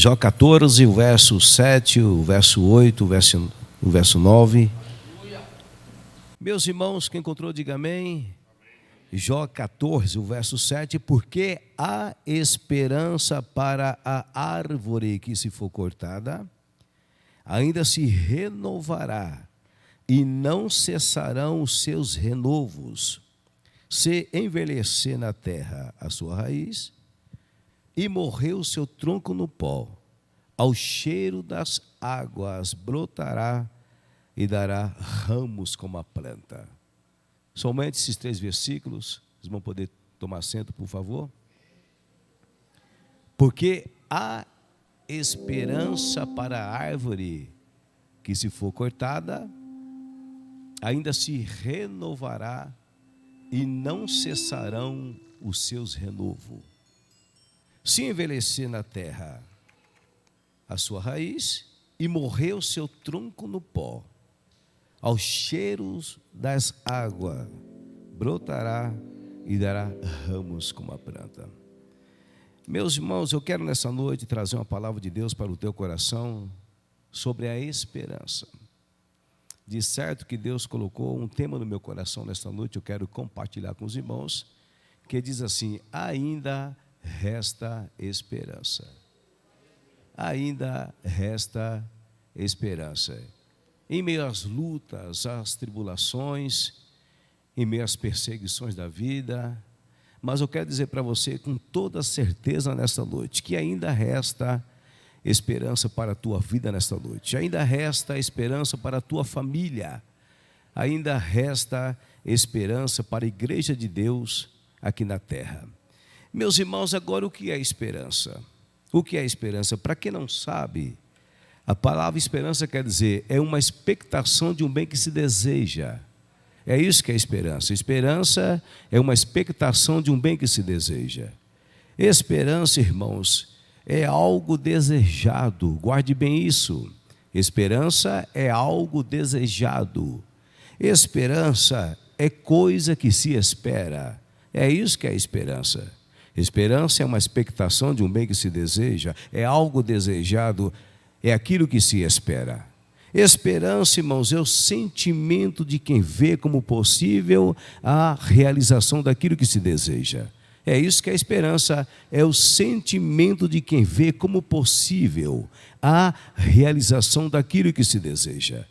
Jó 14, o verso 7, o verso 8, o verso 9. Meus irmãos, quem encontrou, diga amém. Jó 14, o verso 7, porque há esperança para a árvore que se for cortada, ainda se renovará, e não cessarão os seus renovos. Se envelhecer na terra a sua raiz, e morreu o seu tronco no pó, ao cheiro das águas brotará e dará ramos como a planta. Somente esses 3 versículos, vocês vão poder tomar assento, por favor? Porque há esperança para a árvore que, se for cortada, ainda se renovará e não cessarão os seus renovos. Se envelhecer na terra a sua raiz e morrer o seu tronco no pó, aos cheiros das águas brotará e dará ramos como a planta. Meus irmãos, eu quero nessa noite trazer uma palavra de Deus para o teu coração sobre a esperança. De certo que Deus colocou um tema no meu coração nesta noite, eu quero compartilhar com os irmãos, que diz assim: ainda resta esperança. Ainda resta esperança. Em meio às lutas, às tribulações, em meio às perseguições da vida, mas eu quero dizer para você com toda certeza nesta noite, que ainda resta esperança para a tua vida nesta noite, ainda resta esperança para a tua família, ainda resta esperança para a igreja de Deus aqui na terra. Meus irmãos, agora o que é esperança? O que é esperança? Para quem não sabe, a palavra esperança quer dizer, é uma expectação de um bem que se deseja. É isso que é esperança. Esperança é uma expectação de um bem que se deseja. Esperança, irmãos, é algo desejado. Guarde bem isso. Esperança é algo desejado. Esperança é coisa que se espera. É isso que é esperança. Esperança é uma expectação de um bem que se deseja, é algo desejado, é aquilo que se espera. Esperança, irmãos, é o sentimento de quem vê como possível a realização daquilo que se deseja. É isso que é esperança, é o sentimento de quem vê como possível a realização daquilo que se deseja.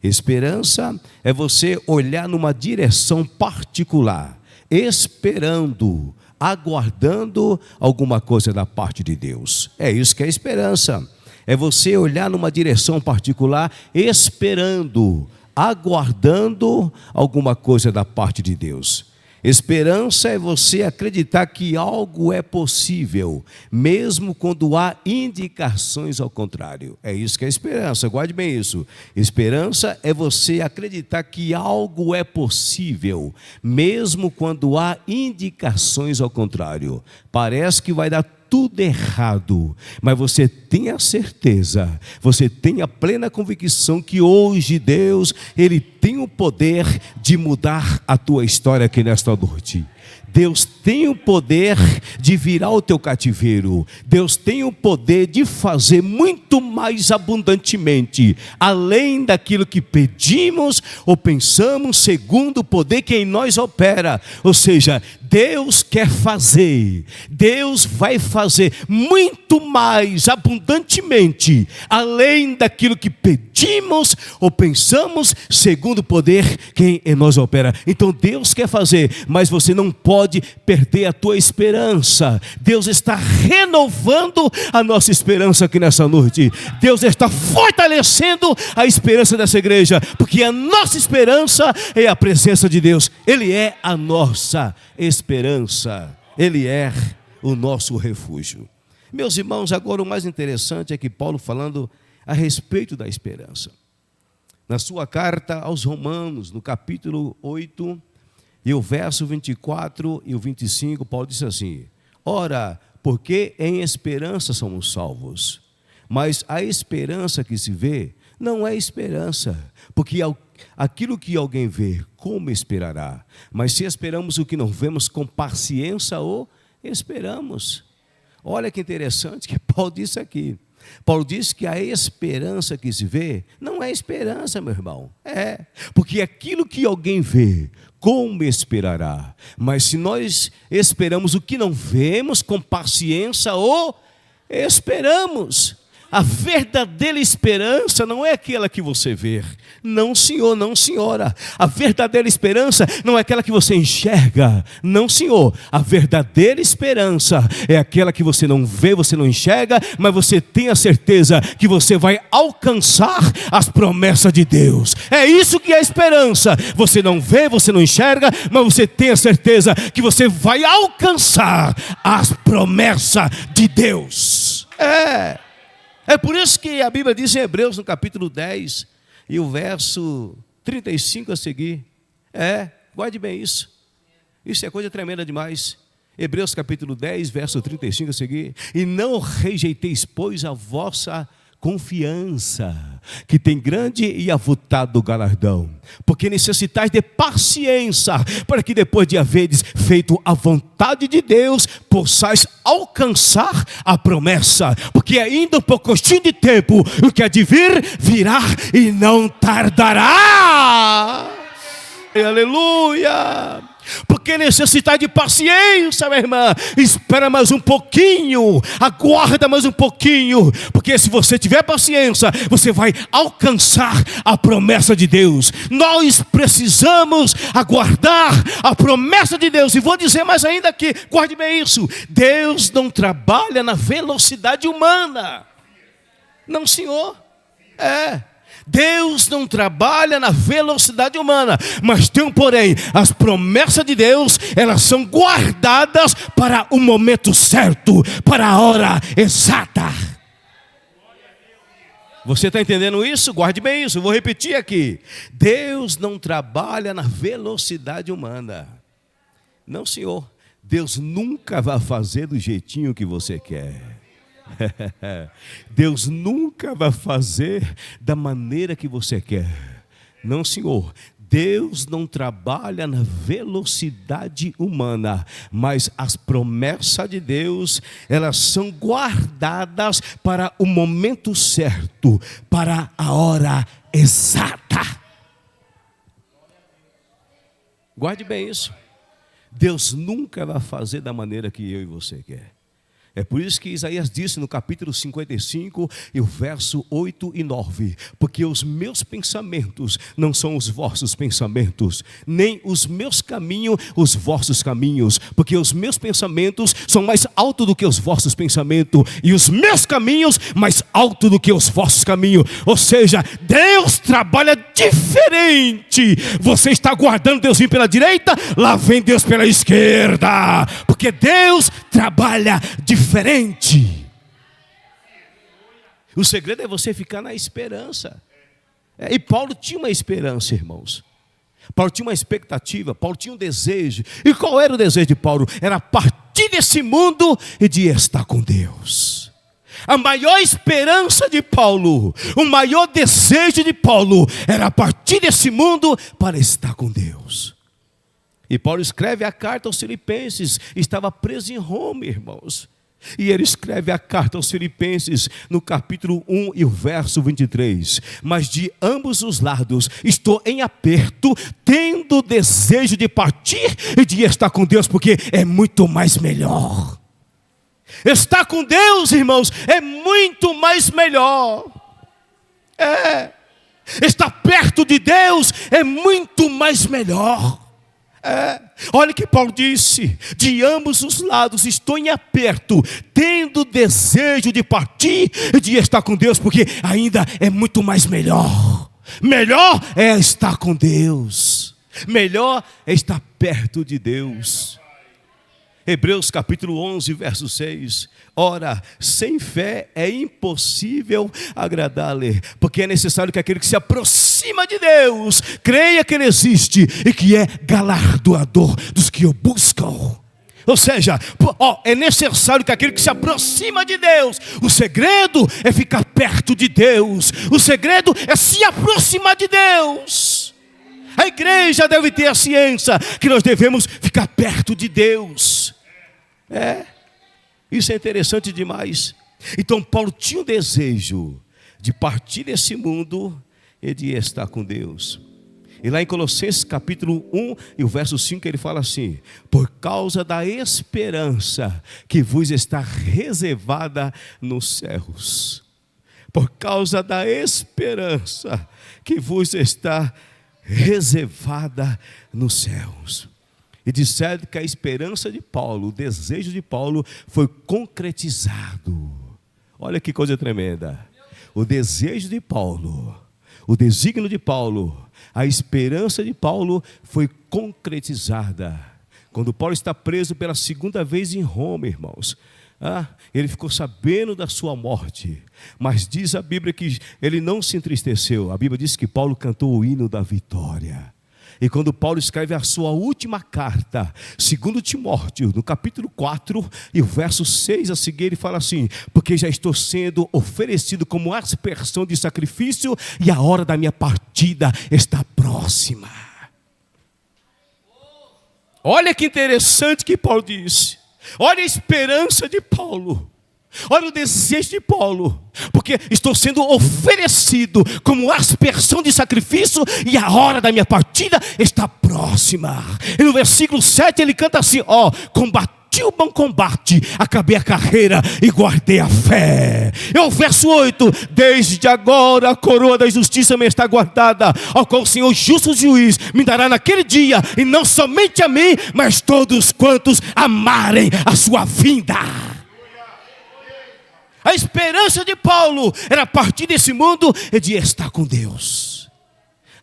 Esperança é você olhar numa direção particular, esperando, aguardando alguma coisa da parte de Deus. É isso que é esperança. É você olhar numa direção particular, esperando, aguardando alguma coisa da parte de Deus. Esperança é você acreditar que algo é possível, mesmo quando há indicações ao contrário. É isso que é esperança, guarde bem isso. Esperança é você acreditar que algo é possível, mesmo quando há indicações ao contrário. Parece que vai dar tudo errado, mas você tem a certeza, você tem a plena convicção que hoje Deus, Ele tem o poder de mudar a tua história aqui nesta noite. Deus tem o poder de virar o teu cativeiro. Deus tem o poder de fazer muito mais abundantemente, além daquilo que pedimos ou pensamos, segundo o poder que em nós opera. Ou seja, Deus quer fazer, Deus vai fazer muito mais abundantemente, além daquilo que pedimos ou pensamos, segundo o poder que em nós opera. Então Deus quer fazer, mas você não pode perder a tua esperança. Deus está renovando a nossa esperança aqui nessa noite. Deus está fortalecendo a esperança dessa igreja, porque a nossa esperança é a presença de Deus. Ele é a nossa esperança. Ele é o nosso refúgio. Meus irmãos, agora o mais interessante é que Paulo falando a respeito da esperança. Na sua carta aos Romanos, no capítulo 8, e o verso 24 e o 25, Paulo diz assim: ora, porque em esperança somos salvos. Mas a esperança que se vê não é esperança, porque aquilo que alguém vê, como esperará? Mas se esperamos o que não vemos, com paciência o esperamos. Olha que interessante que Paulo disse aqui. Paulo diz que a esperança que se vê não é esperança, meu irmão. Porque aquilo que alguém vê, como esperará? Mas se nós esperamos o que não vemos, com paciência ou esperamos. A verdadeira esperança não é aquela que você vê. Não, senhor, não, senhora. A verdadeira esperança não é aquela que você enxerga. Não, senhor. A verdadeira esperança é aquela que você não vê, você não enxerga, mas você tem a certeza que você vai alcançar as promessas de Deus. É isso que é esperança. Você não vê, você não enxerga, mas você tem a certeza que você vai alcançar as promessas de Deus. É por isso que a Bíblia diz em Hebreus, no capítulo 10, e o verso 35 a seguir. Guarde bem isso. Isso é coisa tremenda demais. Hebreus capítulo 10, verso 35 a seguir. E não rejeiteis, pois, a vossa confiança, que tem grande e avultado galardão, porque necessitais de paciência, para que depois de haveres feito a vontade de Deus, possais alcançar a promessa, porque ainda um pouquinho de tempo, o que há de vir, virá e não tardará. Aleluia! Porque necessitar de paciência, minha irmã. Espera mais um pouquinho, aguarda mais um pouquinho, porque se você tiver paciência, você vai alcançar a promessa de Deus. Nós precisamos aguardar a promessa de Deus. E vou dizer mais ainda aqui, guarde bem isso: Deus não trabalha na velocidade humana. Não, senhor. Deus não trabalha na velocidade humana, mas tem um porém: as promessas de Deus, elas são guardadas para o momento certo, para a hora exata. Você está entendendo isso? Guarde bem isso, eu vou repetir aqui. Deus não trabalha na velocidade humana. Não, senhor. Deus nunca vai fazer do jeitinho que você quer. Deus nunca vai fazer da maneira que você quer. Não, senhor. Deus não trabalha na velocidade humana, mas as promessas de Deus, elas são guardadas para o momento certo, para a hora exata. Guarde bem isso. Deus nunca vai fazer da maneira que eu e você quer. É por isso que Isaías disse no capítulo 55, e o verso 8 e 9: porque os meus pensamentos não são os vossos pensamentos, nem os meus caminhos os vossos caminhos, porque os meus pensamentos são mais altos do que os vossos pensamentos, e os meus caminhos mais altos do que os vossos caminhos. Ou seja, Deus trabalha diferente. Você está aguardando Deus vir pela direita, lá vem Deus pela esquerda, porque Deus trabalha diferente. O segredo é você ficar na esperança. E Paulo tinha uma esperança, irmãos. Paulo tinha uma expectativa, Paulo tinha um desejo. E qual era o desejo de Paulo? Era partir desse mundo e de estar com Deus. A maior esperança de Paulo, o maior desejo de Paulo era partir desse mundo para estar com Deus. E Paulo escreve a carta aos Filipenses. Estava preso em Roma, irmãos. E ele escreve a carta aos Filipenses no capítulo 1 e o verso 23. Mas de ambos os lados estou em aperto, tendo desejo de partir e de estar com Deus, porque é muito mais melhor. Estar com Deus, irmãos, é muito mais melhor. Estar perto de Deus é muito mais melhor. Olha o que Paulo disse: de ambos os lados estou em aperto, tendo desejo de partir e de estar com Deus, porque ainda é muito mais melhor. Melhor é estar com Deus, melhor é estar perto de Deus. Hebreus capítulo 11, verso 6. Ora, sem fé é impossível agradar-lhe, porque é necessário que aquele que se aproxima de Deus creia que Ele existe e que é galardoador dos que o buscam. Ou seja, é necessário que aquele que se aproxima de Deus, o segredo é ficar perto de Deus, o segredo é se aproximar de Deus. A igreja deve ter a ciência que nós devemos ficar perto de Deus. Isso é interessante demais. Então Paulo tinha o desejo de partir desse mundo e de estar com Deus. E lá em Colossenses capítulo 1 e o verso 5 ele fala assim: por causa da esperança que vos está reservada nos céus. Por causa da esperança que vos está reservada nos céus. E disseram que a esperança de Paulo, o desejo de Paulo foi concretizado. Olha que coisa tremenda. O desejo de Paulo, o desígnio de Paulo, a esperança de Paulo foi concretizada. Quando Paulo está preso pela segunda vez em Roma, irmãos, ele ficou sabendo da sua morte, mas diz a Bíblia que ele não se entristeceu. A Bíblia diz que Paulo cantou o hino da vitória. E quando Paulo escreve a sua última carta, segundo Timóteo, no capítulo 4, e o verso 6 a seguir, ele fala assim: porque já estou sendo oferecido como aspersão de sacrifício, e a hora da minha partida está próxima. Olha que interessante que Paulo disse. Olha a esperança de Paulo. Olha o desejo de Paulo, porque estou sendo oferecido como aspersão de sacrifício, e a hora da minha partida está próxima. E no versículo 7 ele canta assim: combati o bom combate, acabei a carreira e guardei a fé. E o verso 8: desde agora a coroa da justiça me está guardada, ao qual o Senhor justo juiz me dará naquele dia, e não somente a mim, mas todos quantos amarem a sua vinda. A esperança de Paulo era partir desse mundo e de estar com Deus.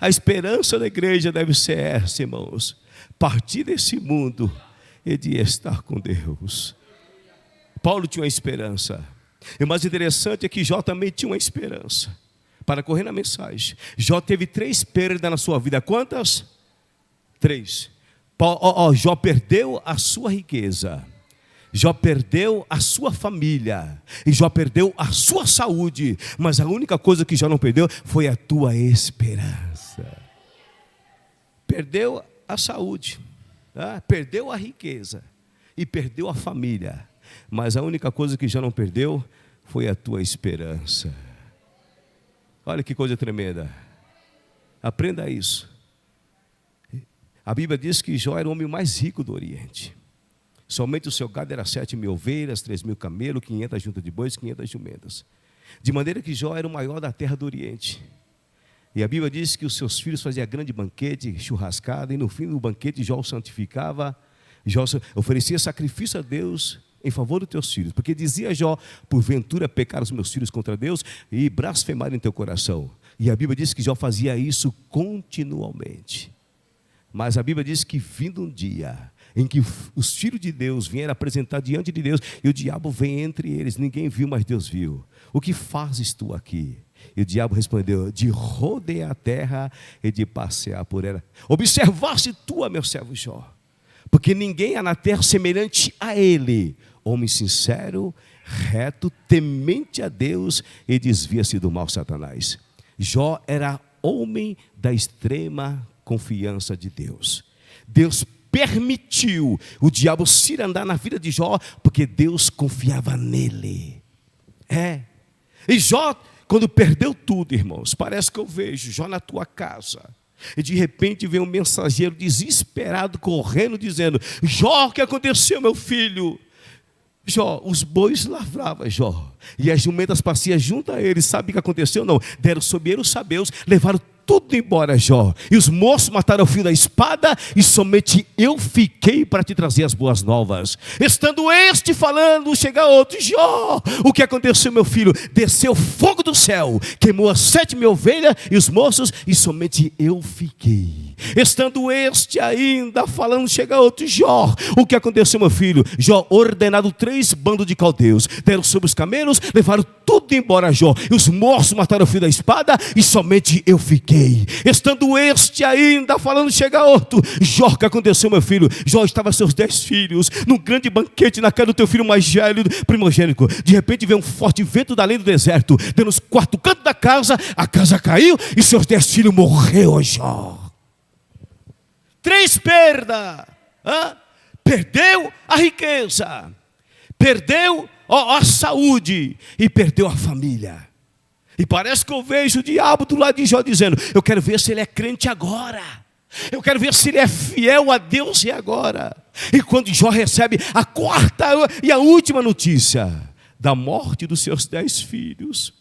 A esperança da igreja deve ser essa, irmãos: partir desse mundo e de estar com Deus. Paulo tinha uma esperança. E o mais interessante é que Jó também tinha uma esperança. Para correr na mensagem, Jó teve 3 perdas na sua vida. Quantas? 3. Jó perdeu a sua riqueza, Jó perdeu a sua família, e Jó perdeu a sua saúde, mas a única coisa que Jó não perdeu foi a tua esperança. Perdeu a saúde, perdeu a riqueza e perdeu a família, mas a única coisa que Jó não perdeu foi a tua esperança. Olha que coisa tremenda. Aprenda isso. A Bíblia diz que Jó era o homem mais rico do Oriente. Somente o seu gado era 7.000 ovelhas, 3.000 camelos, 500 juntas de bois, 500 jumentas. De maneira que Jó era o maior da terra do Oriente. E a Bíblia diz que os seus filhos faziam grande banquete, churrascada, e no fim do banquete Jó o santificava. Jó oferecia sacrifício a Deus em favor dos teus filhos. Porque dizia Jó: porventura pecaram os meus filhos contra Deus e blasfemaram em teu coração. E a Bíblia diz que Jó fazia isso continuamente. Mas a Bíblia diz que vindo um dia em que os filhos de Deus vieram apresentar diante de Deus, e o diabo vem entre eles, ninguém viu, mas Deus viu. O que fazes tu aqui? E o diabo respondeu: de rodear a terra e de passear por ela. Observaste tu a meu servo Jó, porque ninguém há na terra semelhante a ele, homem sincero, reto, temente a Deus e desvia-se do mal, Satanás. Jó era homem da extrema confiança de Deus. Deus permitiu o diabo se andar na vida de Jó, porque Deus confiava nele. E Jó, quando perdeu tudo, irmãos, parece que eu vejo Jó na tua casa, e de repente vem um mensageiro desesperado correndo, dizendo: Jó, o que aconteceu, meu filho? Jó, os bois lavravam Jó, e as jumentas passavam junto a ele. Sabe o que aconteceu? Não, deram sobre ele os sabeus, levaram tudo embora, Jó. E os moços mataram o fio da espada, e somente eu fiquei para te trazer as boas novas. Estando este falando, chega outro: Jó, o que aconteceu, meu filho? Desceu fogo do céu, queimou as 7.000 ovelhas e os moços, e somente eu fiquei. Estando este ainda falando, chega outro: Jó, o que aconteceu, meu filho? Jó, ordenado 3 bandos de caldeus, deram sobre os camelos, levaram tudo embora, Jó. E os moços mataram o fio da espada, e somente eu fiquei. Estando este ainda falando, chega outro: Jó, o que aconteceu, meu filho? Jó, estava seus 10 filhos num grande banquete na casa do teu filho mais velho, primogênito. De repente veio um forte vento da além do deserto, deu nos 4 cantos da casa, a casa caiu e seus 10 filhos morreram, Jó. 3 perdas. Perdeu a riqueza, perdeu a saúde e perdeu a família. E parece que eu vejo o diabo do lado de Jó dizendo: eu quero ver se ele é crente agora. Eu quero ver se ele é fiel a Deus e agora. E quando Jó recebe a quarta e a última notícia da morte dos seus 10 filhos.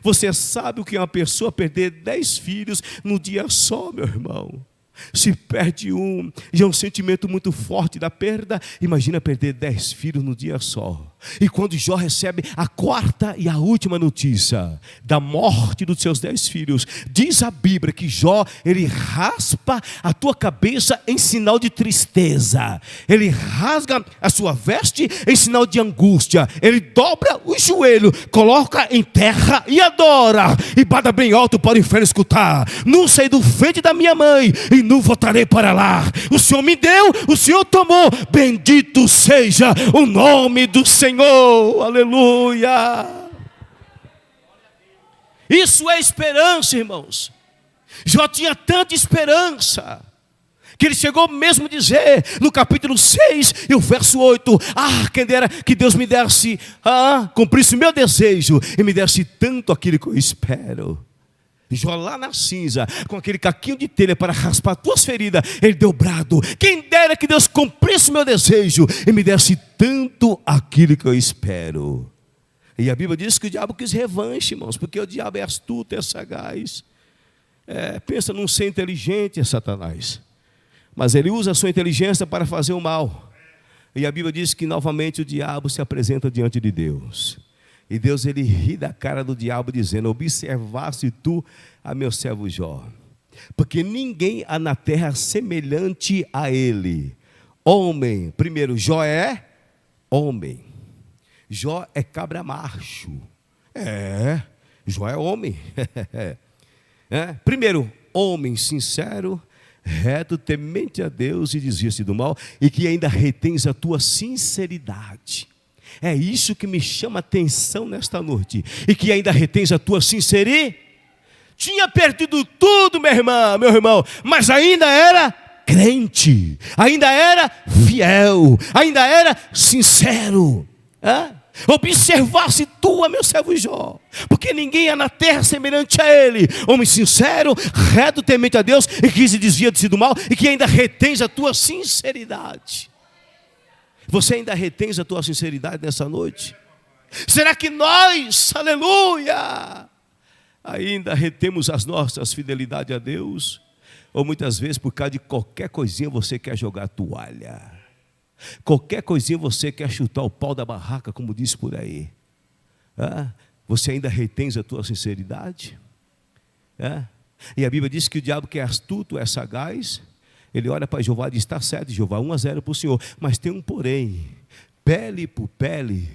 Você sabe o que é uma pessoa perder 10 filhos num dia só, meu irmão? Se perde um, já é um sentimento muito forte da perda. Imagina perder 10 filhos no dia só. E quando Jó recebe a quarta e a última notícia da morte dos seus 10 filhos, diz a Bíblia que Jó, ele raspa a tua cabeça em sinal de tristeza. Ele rasga a sua veste em sinal de angústia. Ele dobra o joelho, coloca em terra e adora. E bata bem alto para o inferno escutar: não saí do ventre da minha mãe e não voltarei para lá. O Senhor me deu, o Senhor tomou. Bendito seja o nome do Senhor. Aleluia. Isso é esperança, irmãos. Jó tinha tanta esperança que ele chegou mesmo a dizer no capítulo 6 e o verso 8: quem dera que Deus me desse, cumprisse o meu desejo e me desse tanto aquilo que eu espero. Jó lá na cinza, com aquele caquinho de telha para raspar tuas feridas, ele deu brado: quem dera que Deus cumprisse o meu desejo e me desse tanto aquilo que eu espero. E a Bíblia diz que o diabo quis revanche, irmãos, porque o diabo é astuto, é sagaz. Pensa num ser inteligente, é Satanás. Mas ele usa a sua inteligência para fazer o mal. E a Bíblia diz que novamente o diabo se apresenta diante de Deus. E Deus, ele ri da cara do diabo dizendo: observasse tu a meu servo Jó, porque ninguém há na terra semelhante a ele. Homem, primeiro, Jó é homem. Jó é cabra macho. Jó é homem. Primeiro, homem sincero, reto, temente a Deus e desvia-se do mal, e que ainda retens a tua sinceridade. É isso que me chama a atenção nesta noite. E que ainda retens a tua sinceridade. Tinha perdido tudo, meu irmão, mas ainda era crente, ainda era fiel, ainda era sincero. Observasse tu a meu servo Jó, porque ninguém é na terra semelhante a ele. Homem sincero, reto, temente a Deus, e que se desvia-se do mal, e que ainda retens a tua sinceridade. Você ainda retens a tua sinceridade nessa noite? Será que nós, aleluia, ainda retemos as nossas fidelidades a Deus? Ou muitas vezes por causa de qualquer coisinha você quer jogar a toalha? Qualquer coisinha você quer chutar o pau da barraca, como diz por aí? Você ainda retens a tua sinceridade? E a Bíblia diz que o diabo, que é astuto, é sagaz. Ele olha para Jeová e diz: está certo, Jeová, 1-0 para o Senhor. Mas tem um porém: pele por pele,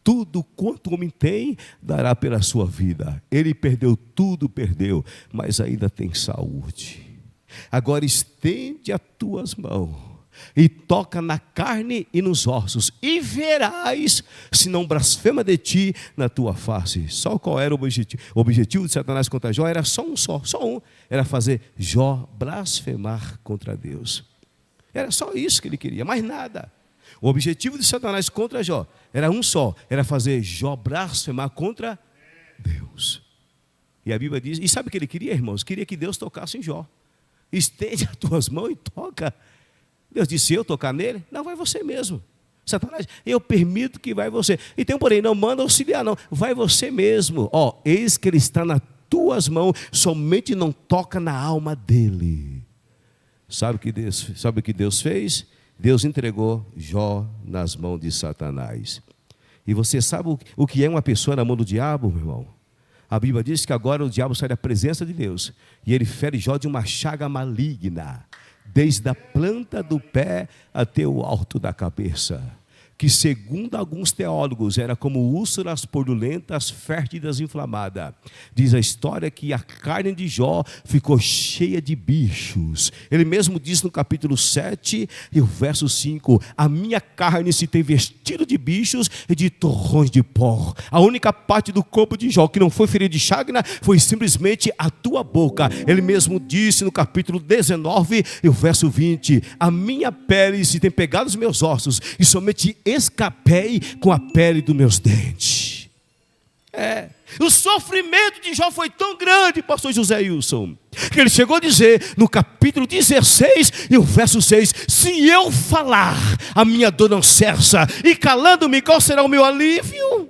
tudo quanto o homem tem, dará pela sua vida. Ele perdeu tudo, mas ainda tem saúde. Agora estende as tuas mãos e toca na carne e nos ossos, e verás se não blasfema de ti na tua face. Só qual era o objetivo? O objetivo de Satanás contra Jó era só um, era fazer Jó blasfemar contra Deus. Era só isso que ele queria, mais nada. O objetivo de Satanás contra Jó era um só, era fazer Jó blasfemar contra Deus. E a Bíblia diz, e sabe o que ele queria, irmãos? Queria que Deus tocasse em Jó. Estende as tuas mãos e toca. Deus disse: se eu tocar nele, não, vai você mesmo. Satanás: eu permito que vai você. E tem um porém: não manda auxiliar não, vai você mesmo. Eis que ele está nas tuas mãos, somente não toca na alma dele. Sabe o que Deus fez? Deus entregou Jó nas mãos de Satanás. E você sabe o que é uma pessoa na mão do diabo, meu irmão? A Bíblia diz que agora o diabo sai da presença de Deus e ele fere Jó de uma chaga maligna, desde a planta do pé até o alto da cabeça, que segundo alguns teólogos era como úlceras purulentas, fértidas, inflamadas. Diz a história que a carne de Jó ficou cheia de bichos. Ele mesmo diz no capítulo 7 e o verso 5: a minha carne se tem vestido de bichos e de torrões de pó. A única parte do corpo de Jó que não foi ferida de chaga foi simplesmente a tua boca. Ele mesmo disse no capítulo 19 e o verso 20: a minha pele se tem pegado os meus ossos, e somente escapei com a pele dos meus dentes. O sofrimento de Jó foi tão grande, pastor José Wilson, que ele chegou a dizer no capítulo 16 e o verso 6: se eu falar, a minha dor não cessa, e calando-me, qual será o meu alívio?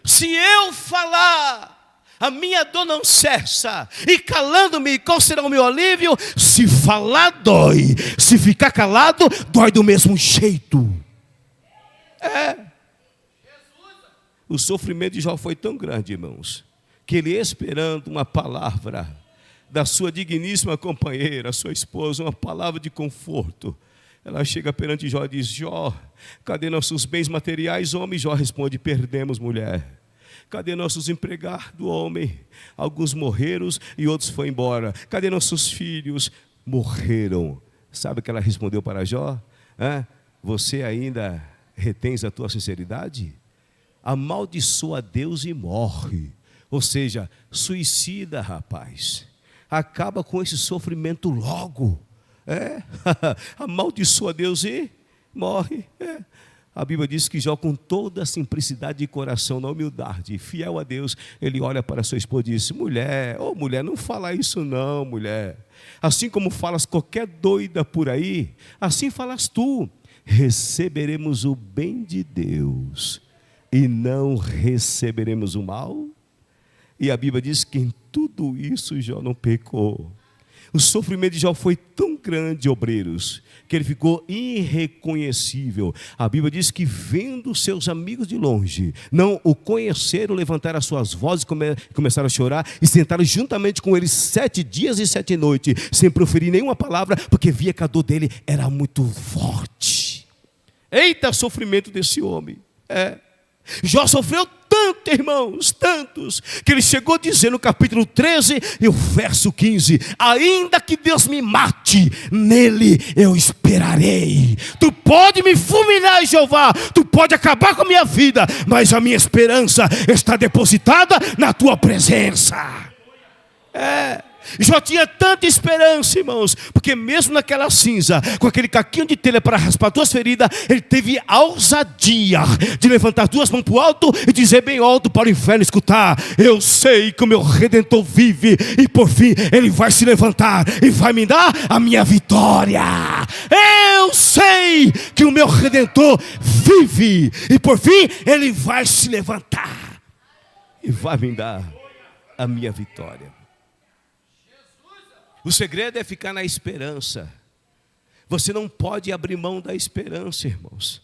Se eu falar, a minha dor não cessa, e calando-me, qual será o meu alívio? Se falar dói, se ficar calado, dói do mesmo jeito. O sofrimento de Jó foi tão grande, irmãos, que ele, esperando uma palavra da sua digníssima companheira, sua esposa, uma palavra de conforto, ela chega perante Jó e diz: Jó, cadê nossos bens materiais, homem? Jó responde: perdemos, mulher. Cadê nossos empregados, homem? Alguns morreram e outros foram embora. Cadê nossos filhos? Morreram. Sabe o que ela respondeu para Jó? Você ainda retens a tua sinceridade? Amaldiçoa Deus e morre. Ou seja, suicida, rapaz. Acaba com esse sofrimento logo. Amaldiçoa Deus e morre. A Bíblia diz que Jó, com toda a simplicidade de coração, na humildade, fiel a Deus, ele olha para sua esposa e diz: mulher, mulher, não fala isso não, mulher. Assim como falas qualquer doida por aí, assim falas tu. Receberemos o bem de Deus e não receberemos o mal. E a Bíblia diz que em tudo isso Jó não pecou. O sofrimento de Jó foi tão grande, obreiros, que ele ficou irreconhecível. A Bíblia diz que, vendo seus amigos de longe, não o conheceram, levantaram as suas vozes, começaram a chorar e sentaram juntamente com ele 7 dias e 7 noites, sem proferir nenhuma palavra, porque via que a dor dele era muito forte. Eita, sofrimento desse homem. Jó sofreu tanto, irmãos, tantos, que ele chegou a dizer no capítulo 13 e o verso 15: ainda que Deus me mate, nele eu esperarei. Tu pode me fulminar, Jeová, tu pode acabar com a minha vida, mas a minha esperança está depositada na tua presença. Jó tinha tanta esperança, irmãos, porque mesmo naquela cinza, com aquele caquinho de telha para raspar 2 feridas, ele teve a ousadia de levantar 2 mãos para o alto e dizer bem alto para o inferno escutar: eu sei que o meu Redentor vive, e por fim ele vai se levantar e vai me dar a minha vitória. Eu sei que o meu Redentor vive, e por fim ele vai se levantar e vai me dar a minha vitória. O segredo é ficar na esperança. Você não pode abrir mão da esperança, irmãos.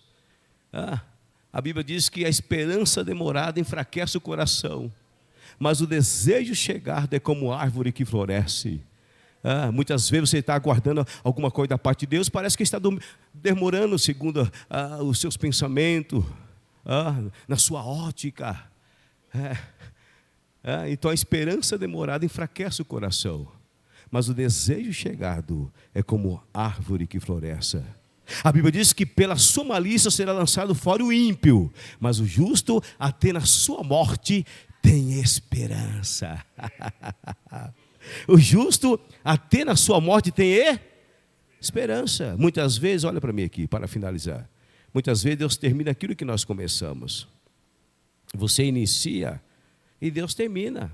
A Bíblia diz que a esperança demorada enfraquece o coração, mas o desejo chegado é como árvore que floresce. Muitas vezes você está aguardando alguma coisa da parte de Deus, parece que está demorando segundo os seus pensamentos, na sua ótica. Então a esperança demorada enfraquece o coração, mas o desejo chegado é como árvore que floresce. A Bíblia diz que pela sua malícia será lançado fora o ímpio, mas o justo até na sua morte tem esperança. O justo até na sua morte tem esperança. Muitas vezes, olha para mim aqui, para finalizar. Muitas vezes Deus termina aquilo que nós começamos. Você inicia e Deus termina.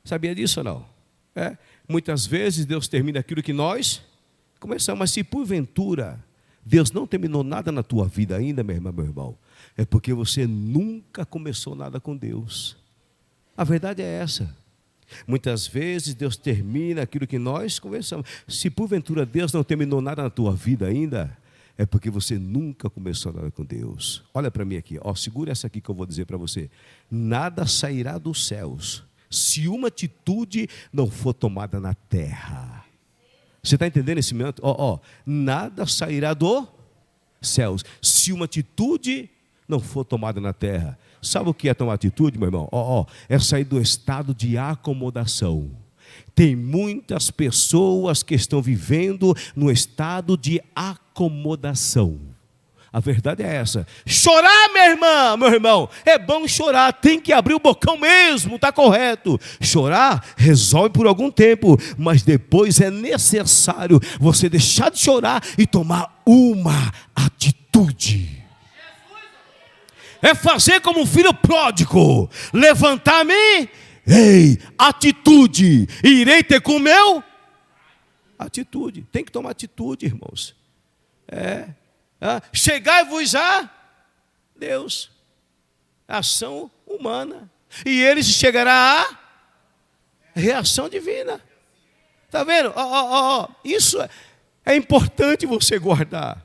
Sabia disso ou não? Muitas vezes Deus termina aquilo que nós começamos. Mas se porventura Deus não terminou nada na tua vida ainda, minha irmã, meu irmão, é porque você nunca começou nada com Deus. A verdade é essa. Muitas vezes Deus termina aquilo que nós começamos. Se porventura Deus não terminou nada na tua vida ainda, é porque você nunca começou nada com Deus. Olha para mim aqui, segura essa aqui que eu vou dizer para você. Nada sairá dos céus se uma atitude não for tomada na terra. Você está entendendo esse momento? Nada sairá dos céus se uma atitude não for tomada na terra. Sabe o que é tomar atitude, meu irmão? É sair do estado de acomodação. Tem muitas pessoas que estão vivendo no estado de acomodação. A verdade é essa. Chorar, minha irmã, meu irmão, é bom chorar, tem que abrir o bocão mesmo, está correto. Chorar resolve por algum tempo, mas depois é necessário você deixar de chorar e tomar uma atitude. É fazer como um filho pródigo, levantar-me, ei, atitude, irei ter com o meu atitude. Tem que tomar atitude, irmãos. Chegai-vos a Deus, ação humana, e ele chegará à reação divina. Está vendo? Isso é importante você guardar.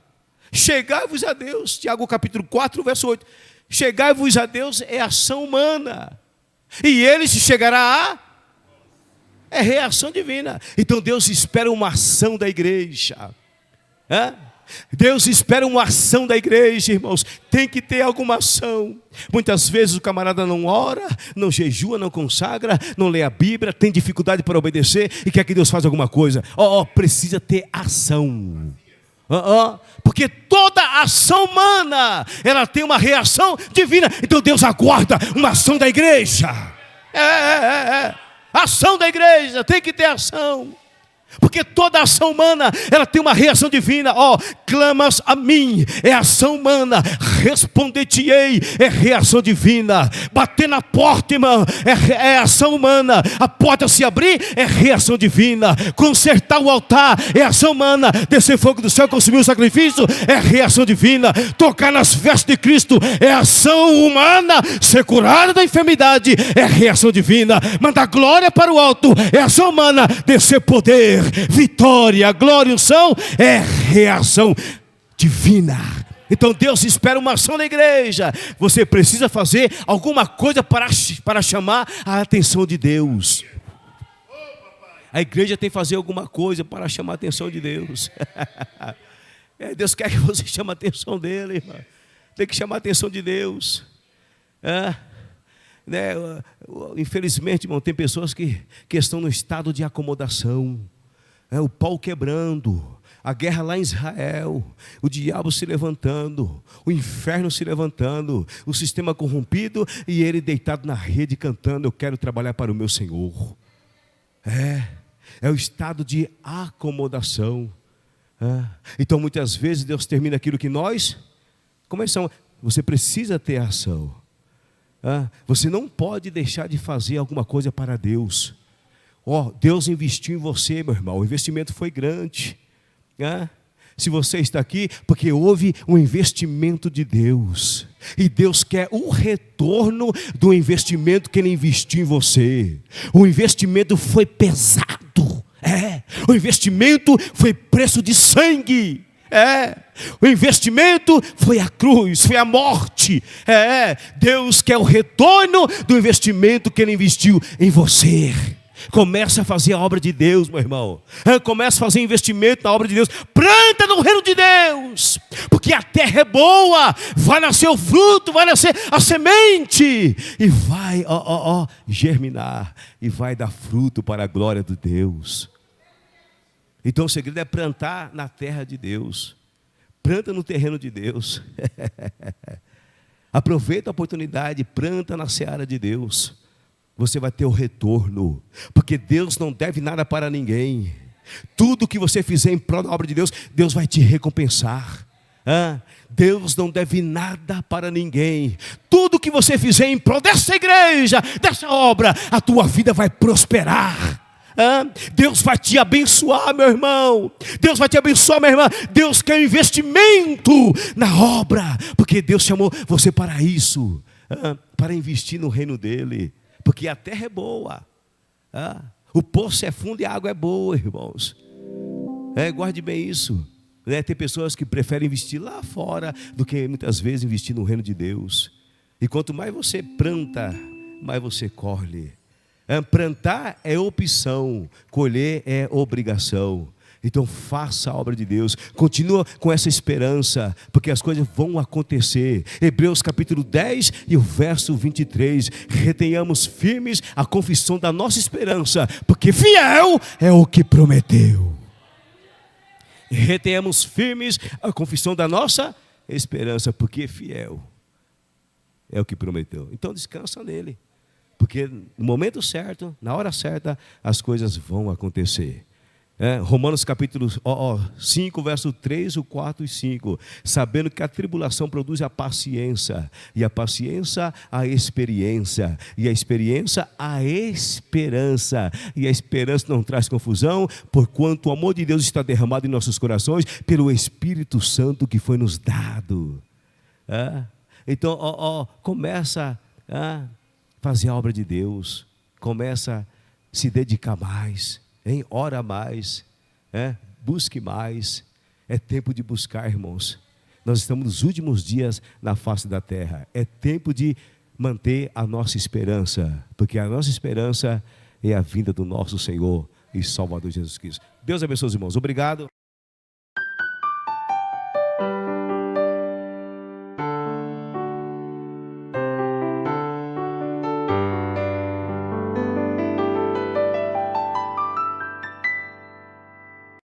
Chegai-vos a Deus, Tiago capítulo 4, verso 8. Chegai-vos a Deus é ação humana, e ele se chegará a reação divina. Então Deus espera uma ação da igreja. Deus espera uma ação da igreja, irmãos. Tem que ter alguma ação. Muitas vezes o camarada não ora, não jejua, não consagra, não lê a Bíblia, tem dificuldade para obedecer e quer que Deus faça alguma coisa. Precisa ter ação. Porque toda ação humana, ela tem uma reação divina. Então Deus aguarda uma ação da igreja. Ação da igreja, tem que ter ação. Porque toda ação humana, ela tem uma reação divina. Clamas a mim, é ação humana. Responder-te-ei, é reação divina. Bater na porta, irmão, é ação humana. A porta se abrir, é reação divina. Consertar o altar, é ação humana. Descer fogo do céu, consumir o sacrifício, é reação divina. Tocar nas vestes de Cristo, é ação humana. Ser curado da enfermidade, é reação divina. Mandar glória para o alto, é ação humana. Descer poder, vitória, glória e unção, é reação divina. Então Deus espera uma ação da igreja. Você precisa fazer alguma coisa para chamar a atenção de Deus. A igreja tem que fazer alguma coisa para chamar a atenção de Deus. Deus quer que você chame a atenção dele, irmão. Tem que chamar a atenção de Deus. Infelizmente, irmão, tem pessoas que estão no estado de acomodação. O pau quebrando, a guerra lá em Israel, o diabo se levantando, o inferno se levantando, o sistema corrompido e ele deitado na rede cantando: eu quero trabalhar para o meu Senhor. É o estado de acomodação. Então muitas vezes Deus termina aquilo que nós começamos. Você precisa ter ação. Você não pode deixar de fazer alguma coisa para Deus. Deus investiu em você, meu irmão. O investimento foi grande. Se você está aqui, porque houve um investimento de Deus. E Deus quer o retorno do investimento que Ele investiu em você. O investimento foi pesado. O investimento foi preço de sangue. O investimento foi a cruz, foi a morte. Deus quer o retorno do investimento que Ele investiu em você. Começa a fazer a obra de Deus, meu irmão. Começa a fazer investimento na obra de Deus. Planta no reino de Deus, porque a terra é boa. Vai nascer o fruto, vai nascer a semente, e vai germinar, e vai dar fruto para a glória de Deus. Então o segredo é plantar na terra de Deus. Planta no terreno de Deus. Aproveita a oportunidade, planta na seara de Deus. Você vai ter o retorno, porque Deus não deve nada para ninguém. Tudo que você fizer em prol da obra de Deus, Deus vai te recompensar. Deus não deve nada para ninguém. Tudo que você fizer em prol dessa igreja, dessa obra, a tua vida vai prosperar. Deus vai te abençoar, meu irmão. Deus vai te abençoar, minha irmã. Deus quer investimento na obra, porque Deus chamou você para isso, para investir no reino dele. Porque a terra é boa, o poço é fundo e a água é boa, irmãos. Guarde bem isso. Tem pessoas que preferem investir lá fora do que muitas vezes investir no reino de Deus. E quanto mais você planta, mais você colhe. Plantar é opção, colher é obrigação. Então faça a obra de Deus, continua com essa esperança, porque as coisas vão acontecer. Hebreus capítulo 10 e o verso 23. Retenhamos firmes a confissão da nossa esperança, porque fiel é o que prometeu. Retenhamos firmes a confissão da nossa esperança, porque fiel é o que prometeu. Então descansa nele, porque no momento certo, na hora certa, as coisas vão acontecer. Romanos capítulo 5, verso 3, o 4 e 5. Sabendo que a tribulação produz a paciência, e a paciência a experiência, e a experiência a esperança, e a esperança não traz confusão, porquanto o amor de Deus está derramado em nossos corações pelo Espírito Santo que foi nos dado. Então, começa a fazer a obra de Deus, começa a se dedicar mais, ora mais, busque mais. É tempo de buscar, irmãos. Nós estamos nos últimos dias na face da terra. É tempo de manter a nossa esperança, porque a nossa esperança é a vinda do nosso Senhor e Salvador Jesus Cristo. Deus abençoe os irmãos. Obrigado.